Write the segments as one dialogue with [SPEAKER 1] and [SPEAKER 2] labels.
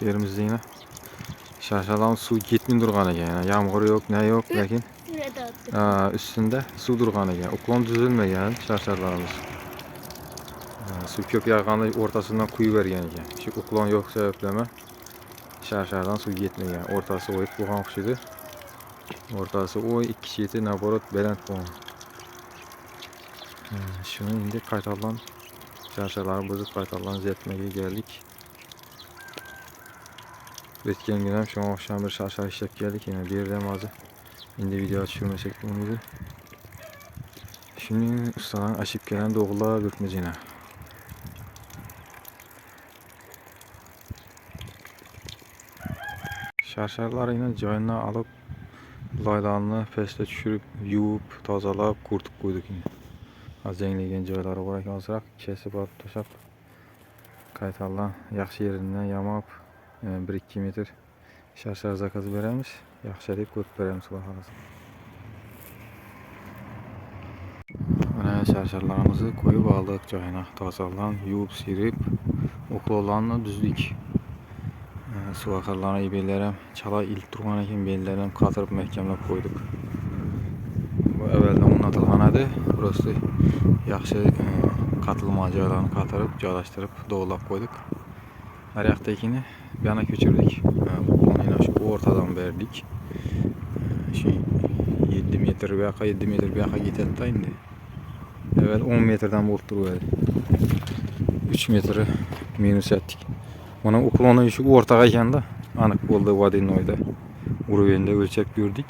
[SPEAKER 1] Yerimizde yine şarşadan su gitmin durgan ekan. Yani yağmur yok, ne yok, lakin üstünde su durgan ekan. Uklon düzülmeyen şarşalarımız. Su köp yağğanda ortasından kuyu vergen ekan. Şu uklon yok sebepleme şarşadan su gitmeyen. Ortası oyup buğan kuşuydu. Ortası oy, iki çiğiti naborot belent buğan. Şunu indi kaytalan şarşaları bozuk kaytalan zetmeye geldik. Ötken günem şu akşam bir şarşa işlep geldik yine bir de mazı. Indi video düşürmesek bunu. Şimdi ustadan açıp gelen doğullar dökmez yine. Şarşaları yine cayına alıp laylarını fesle düşürüp yuvup tazalap kurtup koyduk yine. Az zenglegen joyları olarak azırak kesip alıp taşap kaytarlan yaxşı yerinden yamap 1-2 metr şarşar zakazı veremiz. Yaxşı deyip koyup veremiz Xudo xolasa. Mana şarşarlarımızı koyup aldık joyuna. Tazalan, yuvup sirip oklolarını düzdük. Su akarlarına ibellerim çala ilk durgan ekan bellerim katırıp mehkemlep koyduk. Bu evvelden unutulganadı. Burası yaxşı katılma joylarını katırıp joylashtirib doğulap koyduk. Her yaktakini bir yana köçürdük. Onu şu ortadan verdik. Şu 7 metre bir yaka 7 metre bir yaka gitedi da indi. Evvel 10 metreden bulup duruverdi. 3 metre minus ettik. Onun ukulonu şu ortaga ekan da anık boldu vadinoyda. Uruvende ölçep gördük.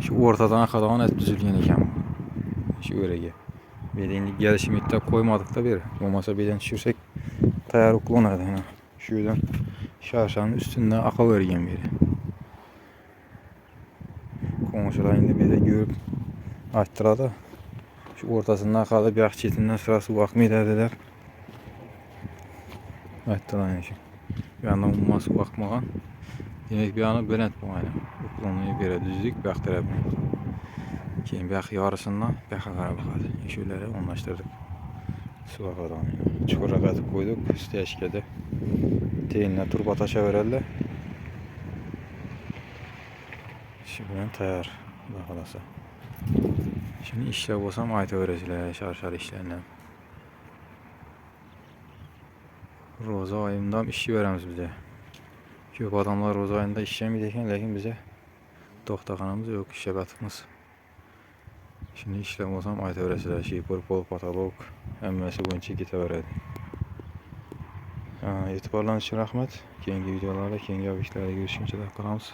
[SPEAKER 1] Şu ortadan akadan et düzülgen ekan. Şu örege. Bedenlik gelişimde koymadık da bir. Olmasa beden düşürsek tayar ukulonaydı. Şuradan şarşanın üstünden aka vergen biri. Komşular indi bize görüp açtıradı. Şu ortasından akalı bir akçetinden sırası bakmayı dediler. Açtılar yani şu. Bir yandan umması bakmagan. Demek bir yana belent bu yani. Ukulonu bir düzdük bir tarafına. Keyin bir yarısından bir qarab baxadi. Şöyle onlaştırdık. Su akadan. Çukura katıp koyduk. Üstü eşkede. Teyinle turba taşa verirler. Şimdi tayar bakalasa. Şimdi işler olsam ayta öğretiler şarşar işlerine. Roza ayından işi veremiz bize. Köp adamlar roza ayında işlemeyecekken lakin bize doktakanımız yok, işe batıkmız. Şimdi işlem olsam ayta öğretiler. Şipur, patalog, emmesi boyunca gite öğredi. Etibarlarınız için rahmet. Keyingi videolarda, keyingi abişlerde görüşünce de kalamız.